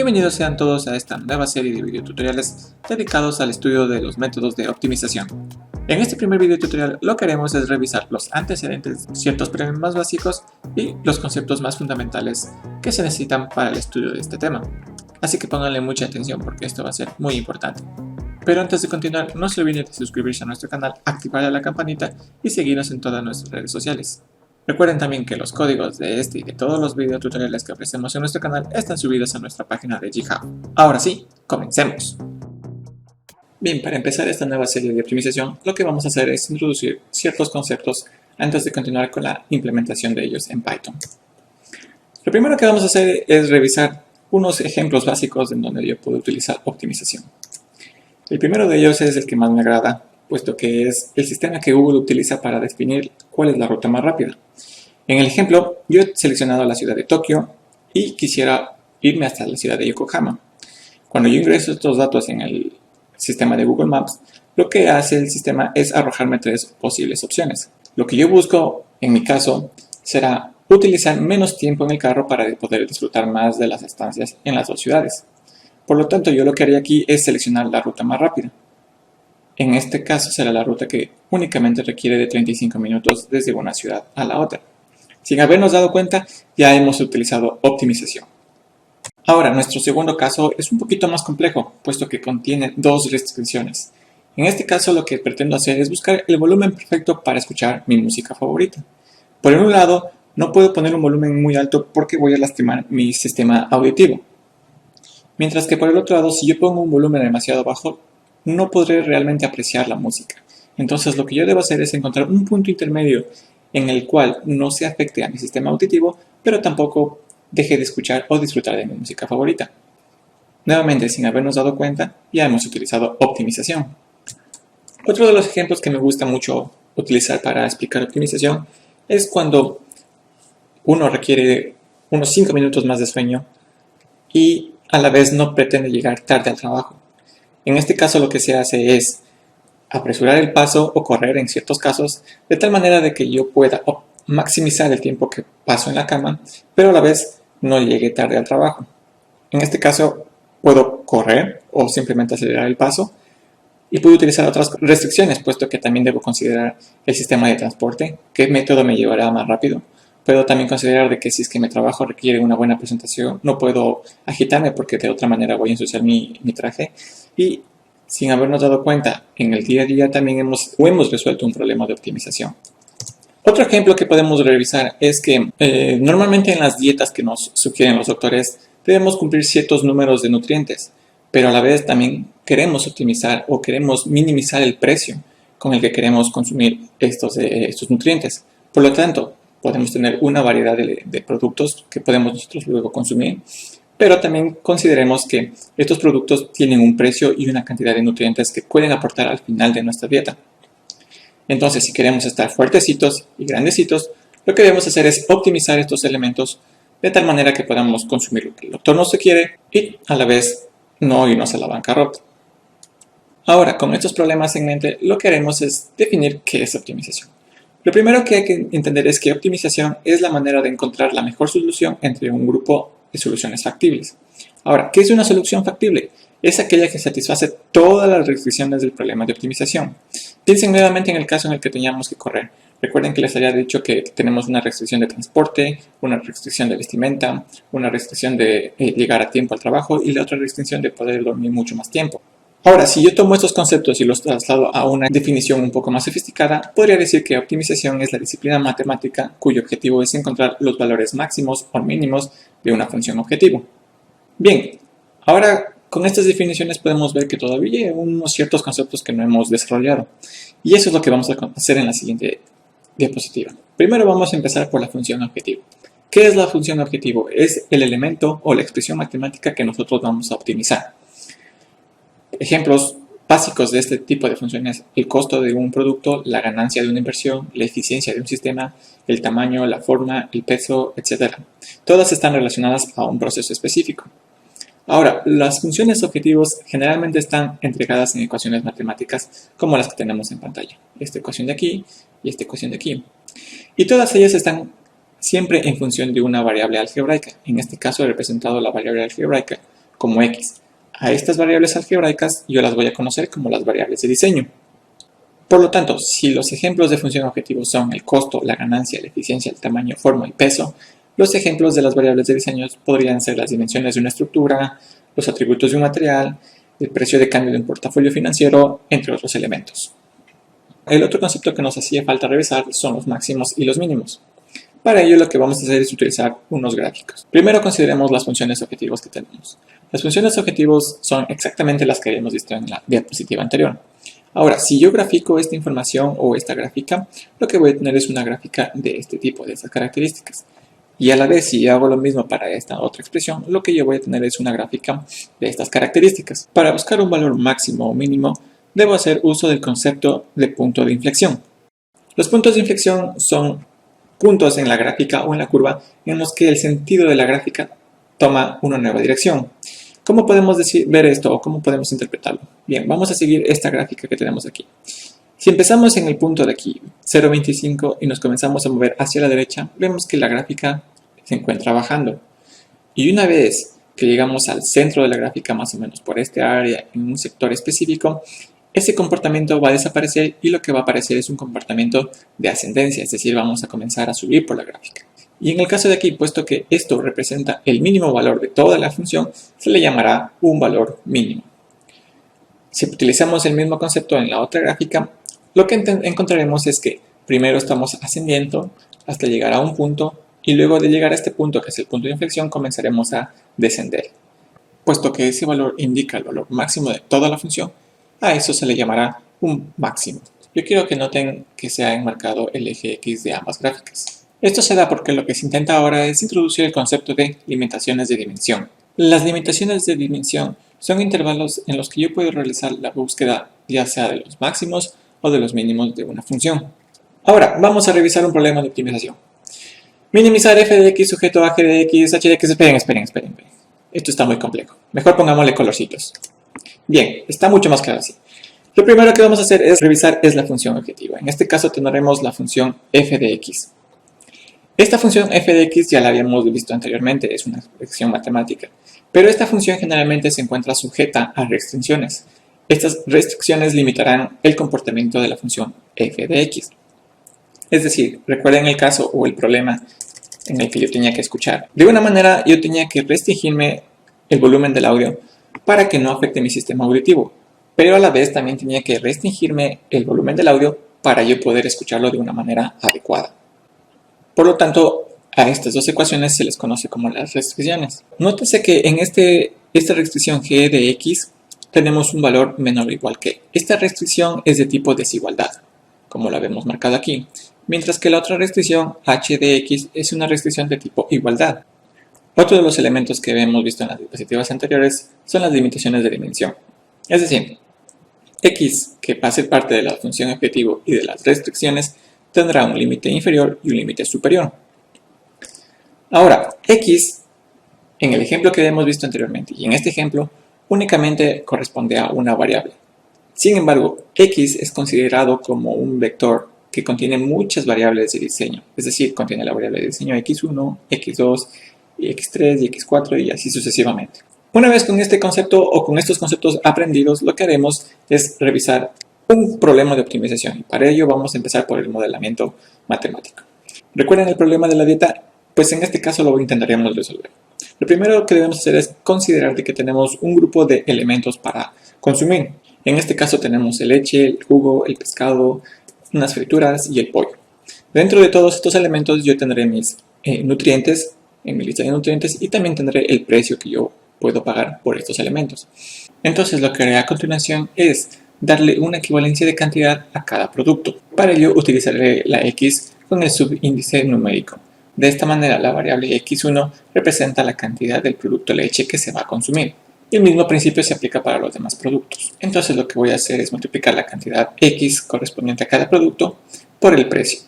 Bienvenidos sean todos a esta nueva serie de videotutoriales dedicados al estudio de los métodos de optimización. En este primer videotutorial lo que haremos es revisar los antecedentes, ciertos problemas básicos y los conceptos más fundamentales que se necesitan para el estudio de este tema. Así que pónganle mucha atención porque esto va a ser muy importante. Pero antes de continuar, no se olviden de suscribirse a nuestro canal, activar la campanita y seguirnos en todas nuestras redes sociales. Recuerden también que los códigos de este y de todos los videotutoriales que ofrecemos en nuestro canal están subidos a nuestra página de GitHub. Ahora sí, comencemos. Bien, para empezar esta nueva serie de optimización, lo que vamos a hacer es introducir ciertos conceptos antes de continuar con la implementación de ellos en Python. Lo primero que vamos a hacer es revisar unos ejemplos básicos en donde yo puedo utilizar optimización. El primero de ellos es el que más me agrada, puesto que es el sistema que Google utiliza para definir cuál es la ruta más rápida. En el ejemplo, yo he seleccionado la ciudad de Tokio y quisiera irme hasta la ciudad de Yokohama. Cuando yo ingreso estos datos en el sistema de Google Maps, lo que hace el sistema es arrojarme tres posibles opciones. Lo que yo busco, en mi caso, será utilizar menos tiempo en el carro para poder disfrutar más de las estancias en las dos ciudades. Por lo tanto, yo lo que haría aquí es seleccionar la ruta más rápida. En este caso será la ruta que únicamente requiere de 35 minutos desde una ciudad a la otra. Sin habernos dado cuenta, ya hemos utilizado optimización. Ahora, nuestro segundo caso es un poquito más complejo, puesto que contiene dos restricciones. En este caso, lo que pretendo hacer es buscar el volumen perfecto para escuchar mi música favorita. Por un lado, no puedo poner un volumen muy alto porque voy a lastimar mi sistema auditivo. Mientras que por el otro lado, si yo pongo un volumen demasiado bajo, no podré realmente apreciar la música. Entonces lo que yo debo hacer es encontrar un punto intermedio en el cual no se afecte a mi sistema auditivo, pero tampoco deje de escuchar o disfrutar de mi música favorita. Nuevamente, sin habernos dado cuenta, ya hemos utilizado optimización. Otro de los ejemplos que me gusta mucho utilizar para explicar optimización es cuando uno requiere unos 5 minutos más de sueño y a la vez no pretende llegar tarde al trabajo. En este caso lo que se hace es apresurar el paso o correr en ciertos casos de tal manera de que yo pueda maximizar el tiempo que paso en la cama, pero a la vez no llegue tarde al trabajo. En este caso puedo correr o simplemente acelerar el paso y puedo utilizar otras restricciones, puesto que también debo considerar el sistema de transporte, qué método me llevará más rápido. Puedo también considerar de que si es que mi trabajo requiere una buena presentación, no puedo agitarme porque de otra manera voy a ensuciar mi traje. Y sin habernos dado cuenta, en el día a día también hemos resuelto un problema de optimización. Otro ejemplo que podemos revisar es que normalmente en las dietas que nos sugieren los doctores debemos cumplir ciertos números de nutrientes, pero a la vez también queremos optimizar o queremos minimizar el precio con el que queremos consumir estos nutrientes. Por lo tanto, podemos tener una variedad de productos que podemos nosotros luego consumir, pero también consideremos que estos productos tienen un precio y una cantidad de nutrientes que pueden aportar al final de nuestra dieta. Entonces, si queremos estar fuertecitos y grandecitos, lo que debemos hacer es optimizar estos elementos de tal manera que podamos consumir lo que el doctor nos quiere y a la vez no irnos a la bancarrota. Ahora, con estos problemas en mente, lo que haremos es definir qué es optimización. Lo primero que hay que entender es que optimización es la manera de encontrar la mejor solución entre un grupo de soluciones factibles. Ahora, ¿qué es una solución factible? Es aquella que satisface todas las restricciones del problema de optimización. Piensen nuevamente en el caso en el que teníamos que correr. Recuerden que les había dicho que tenemos una restricción de transporte, una restricción de vestimenta, una restricción de llegar a tiempo al trabajo y la otra restricción de poder dormir mucho más tiempo. Ahora, si yo tomo estos conceptos y los traslado a una definición un poco más sofisticada, podría decir que optimización es la disciplina matemática cuyo objetivo es encontrar los valores máximos o mínimos de una función objetivo. Bien, ahora con estas definiciones podemos ver que todavía hay unos ciertos conceptos que no hemos desarrollado. Y eso es lo que vamos a hacer en la siguiente diapositiva. Primero vamos a empezar por la función objetivo. ¿Qué es la función objetivo? Es el elemento o la expresión matemática que nosotros vamos a optimizar. Ejemplos básicos de este tipo de funciones: el costo de un producto, la ganancia de una inversión, la eficiencia de un sistema, el tamaño, la forma, el peso, etc. Todas están relacionadas a un proceso específico. Ahora, las funciones objetivos generalmente están entregadas en ecuaciones matemáticas como las que tenemos en pantalla. Esta ecuación de aquí y esta ecuación de aquí. Y todas ellas están siempre en función de una variable algebraica. En este caso he representado la variable algebraica como X. A estas variables algebraicas yo las voy a conocer como las variables de diseño. Por lo tanto, si los ejemplos de función objetivo son el costo, la ganancia, la eficiencia, el tamaño, forma y peso, los ejemplos de las variables de diseño podrían ser las dimensiones de una estructura, los atributos de un material, el precio de cambio de un portafolio financiero, entre otros elementos. El otro concepto que nos hacía falta revisar son los máximos y los mínimos. Para ello lo que vamos a hacer es utilizar unos gráficos. Primero consideremos las funciones objetivos que tenemos. Las funciones objetivos son exactamente las que habíamos visto en la diapositiva anterior. Ahora, si yo grafico esta información o esta gráfica, lo que voy a tener es una gráfica de este tipo, de estas características. Y a la vez, si yo hago lo mismo para esta otra expresión, lo que yo voy a tener es una gráfica de estas características. Para buscar un valor máximo o mínimo, debo hacer uso del concepto de punto de inflexión. Los puntos de inflexión son puntos en la gráfica o en la curva en los que el sentido de la gráfica toma una nueva dirección. ¿Cómo podemos ver esto o cómo podemos interpretarlo? Bien, vamos a seguir esta gráfica que tenemos aquí. Si empezamos en el punto de aquí, 0.25, y nos comenzamos a mover hacia la derecha, vemos que la gráfica se encuentra bajando. Y una vez que llegamos al centro de la gráfica, más o menos por este área, en un sector específico, ese comportamiento va a desaparecer y lo que va a aparecer es un comportamiento de ascendencia, es decir, vamos a comenzar a subir por la gráfica. Y en el caso de aquí, puesto que esto representa el mínimo valor de toda la función, se le llamará un valor mínimo. Si utilizamos el mismo concepto en la otra gráfica, lo que encontraremos es que primero estamos ascendiendo hasta llegar a un punto y luego de llegar a este punto, que es el punto de inflexión, comenzaremos a descender. Puesto que ese valor indica el valor máximo de toda la función, a eso se le llamará un máximo. Yo quiero que noten que se ha enmarcado el eje X de ambas gráficas. Esto se da porque lo que se intenta ahora es introducir el concepto de limitaciones de dimensión. Las limitaciones de dimensión son intervalos en los que yo puedo realizar la búsqueda ya sea de los máximos o de los mínimos de una función. Ahora, vamos a revisar un problema de optimización. Minimizar f de x sujeto a g de x, h de x. Esperen. Esto está muy complejo. Mejor pongámosle colorcitos. Bien, está mucho más claro así. Lo primero que vamos a hacer es revisar la función objetiva. En este caso tendremos la función f de x. Esta función f de x ya la habíamos visto anteriormente, es una expresión matemática. Pero esta función generalmente se encuentra sujeta a restricciones. Estas restricciones limitarán el comportamiento de la función f de x. Es decir, recuerden el caso o el problema en el que yo tenía que escuchar. De una manera, yo tenía que restringirme el volumen del audio para que no afecte mi sistema auditivo. Pero a la vez también tenía que restringirme el volumen del audio para yo poder escucharlo de una manera adecuada. Por lo tanto, a estas dos ecuaciones se les conoce como las restricciones. Nótese que en esta restricción g de x tenemos un valor menor o igual que. Esta restricción es de tipo desigualdad, como la vemos marcada aquí, mientras que la otra restricción h de x es una restricción de tipo igualdad. Otro de los elementos que hemos visto en las diapositivas anteriores son las limitaciones de dimensión. Es decir, x, que va a ser parte de la función objetivo y de las restricciones, tendrá un límite inferior y un límite superior. Ahora, x, en el ejemplo que hemos visto anteriormente y en este ejemplo, únicamente corresponde a una variable. Sin embargo, x es considerado como un vector que contiene muchas variables de diseño, es decir, contiene la variable de diseño x1, x2, x3 y x4 y así sucesivamente. Una vez con este concepto o con estos conceptos aprendidos, lo que haremos es revisar un problema de optimización y para ello vamos a empezar por el modelamiento matemático. ¿Recuerdan el problema de la dieta? Pues en este caso lo intentaremos resolver. Lo primero que debemos hacer es considerar que tenemos un grupo de elementos para consumir. En este caso tenemos el leche, el jugo, el pescado, unas frituras y el pollo. Dentro de todos estos elementos yo tendré mis nutrientes en mi lista de nutrientes y también tendré el precio que yo puedo pagar por estos elementos. Entonces lo que haré a continuación es darle una equivalencia de cantidad a cada producto. Para ello utilizaré la x con el subíndice numérico. De esta manera la variable x1 representa la cantidad del producto leche que se va a consumir. Y el mismo principio se aplica para los demás productos. Entonces lo que voy a hacer es multiplicar la cantidad x correspondiente a cada producto por el precio.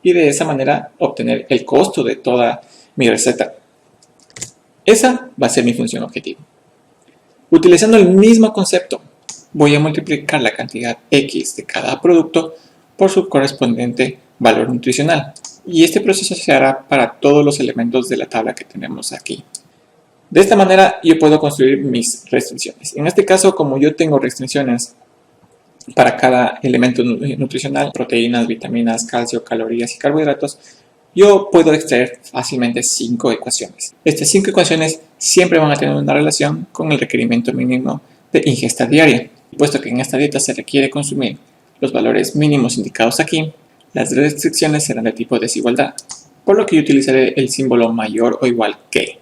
Y de esa manera obtener el costo de toda mi receta. Esa va a ser mi función objetivo. Utilizando el mismo concepto, voy a multiplicar la cantidad x de cada producto por su correspondiente valor nutricional. Y este proceso se hará para todos los elementos de la tabla que tenemos aquí. De esta manera yo puedo construir mis restricciones. En este caso, como yo tengo restricciones para cada elemento nutricional, proteínas, vitaminas, calcio, calorías y carbohidratos, yo puedo extraer fácilmente 5 ecuaciones. Estas 5 ecuaciones siempre van a tener una relación con el requerimiento mínimo de ingesta diaria. Puesto que en esta dieta se requiere consumir los valores mínimos indicados aquí, las restricciones serán de tipo desigualdad, por lo que yo utilizaré el símbolo mayor o igual que.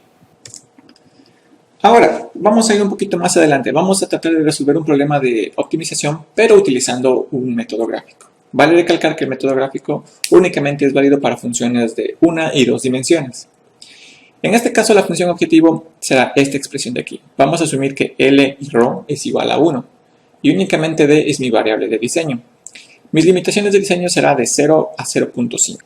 Ahora, vamos a ir un poquito más adelante. Vamos a tratar de resolver un problema de optimización, pero utilizando un método gráfico. Vale recalcar que el método gráfico únicamente es válido para funciones de 1 y 2 dimensiones. En este caso, la función objetivo será esta expresión de aquí. Vamos a asumir que L y ρ es igual a 1, y únicamente D es mi variable de diseño. Mis limitaciones de diseño será de 0 a 0.5.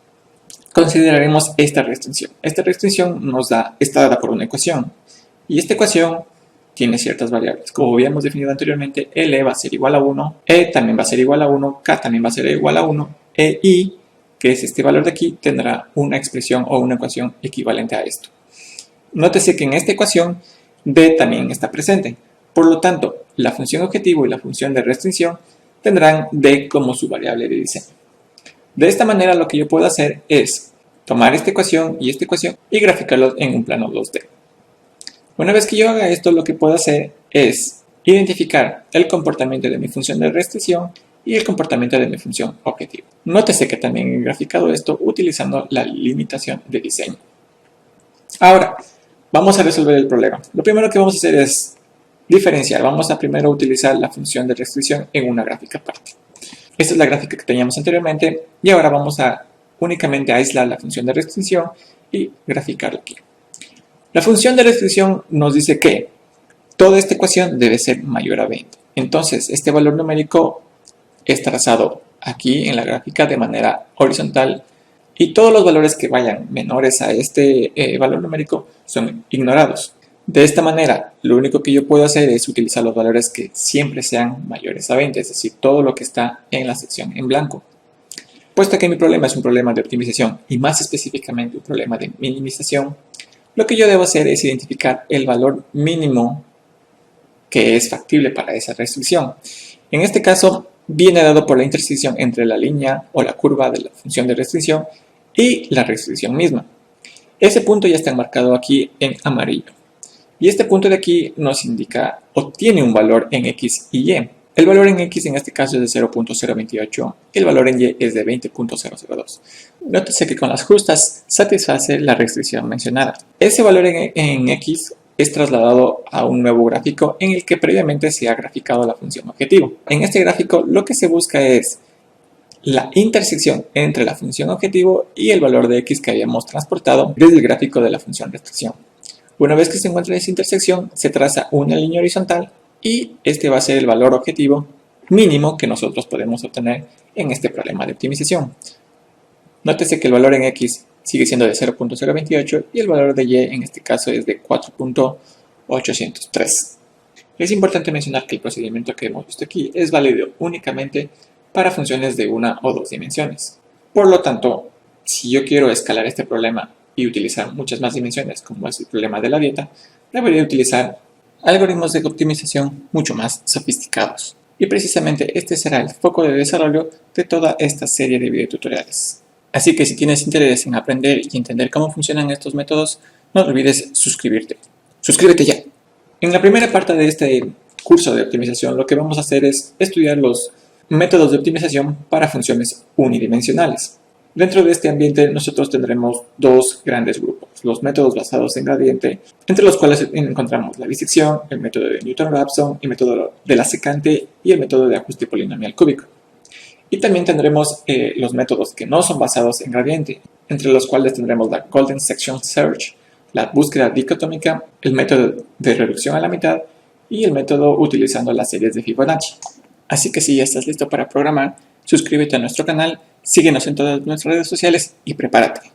Consideraremos esta restricción. Esta restricción está dada por una ecuación. Y esta ecuación tiene ciertas variables. Como habíamos definido anteriormente, L va a ser igual a 1, E también va a ser igual a 1, K también va a ser igual a 1, e I, que es este valor de aquí, tendrá una expresión o una ecuación equivalente a esto. Nótese que en esta ecuación D también está presente. Por lo tanto, la función objetivo y la función de restricción tendrán D como su variable de diseño. De esta manera lo que yo puedo hacer es tomar esta ecuación y graficarlos en un plano 2D. Una vez que yo haga esto, lo que puedo hacer es identificar el comportamiento de mi función de restricción y el comportamiento de mi función objetivo. Nótese que también he graficado esto utilizando la limitación de diseño. Ahora, vamos a resolver el problema. Lo primero que vamos a hacer es diferenciar. Vamos a primero utilizar la función de restricción en una gráfica aparte. Esta es la gráfica que teníamos anteriormente y ahora vamos a únicamente aislar la función de restricción y graficarla aquí. La función de restricción nos dice que toda esta ecuación debe ser mayor a 20. Entonces, este valor numérico es trazado aquí en la gráfica de manera horizontal y todos los valores que vayan menores a este valor numérico son ignorados. De esta manera, lo único que yo puedo hacer es utilizar los valores que siempre sean mayores a 20, es decir, todo lo que está en la sección en blanco. Puesto que mi problema es un problema de optimización y más específicamente un problema de minimización, lo que yo debo hacer es identificar el valor mínimo que es factible para esa restricción. En este caso, viene dado por la intersección entre la línea o la curva de la función de restricción y la restricción misma. Ese punto ya está enmarcado aquí en amarillo. Y este punto de aquí nos indica o tiene un valor en X y Y. El valor en X en este caso es de 0.028 y el valor en Y es de 20.002. Nótese que con las justas satisface la restricción mencionada. Ese valor en X es trasladado a un nuevo gráfico en el que previamente se ha graficado la función objetivo. En este gráfico lo que se busca es la intersección entre la función objetivo y el valor de X que habíamos transportado desde el gráfico de la función restricción. Una vez que se encuentra esa intersección, se traza una línea horizontal y este va a ser el valor objetivo mínimo que nosotros podemos obtener en este problema de optimización. Nótese que el valor en X sigue siendo de 0.028 y el valor de Y en este caso es de 4.803. Es importante mencionar que el procedimiento que hemos visto aquí es válido únicamente para funciones de 1 o 2 dimensiones. Por lo tanto, si yo quiero escalar este problema y utilizar muchas más dimensiones, como es el problema de la dieta, debería utilizar algoritmos de optimización mucho más sofisticados. Y precisamente este será el foco de desarrollo de toda esta serie de videotutoriales. Así que si tienes interés en aprender y entender cómo funcionan estos métodos, no olvides suscribirte. ¡Suscríbete ya! En la primera parte de este curso de optimización, lo que vamos a hacer es estudiar los métodos de optimización para funciones unidimensionales. Dentro de este ambiente nosotros tendremos dos grandes grupos, los métodos basados en gradiente, entre los cuales encontramos la bisección, el método de Newton-Raphson, el método de la secante y el método de ajuste polinomial cúbico. Y también tendremos los métodos que no son basados en gradiente, entre los cuales tendremos la Golden Section Search, la búsqueda dicotómica, el método de reducción a la mitad y el método utilizando las series de Fibonacci. Así que si ya estás listo para programar, suscríbete a nuestro canal, síguenos en todas nuestras redes sociales y prepárate.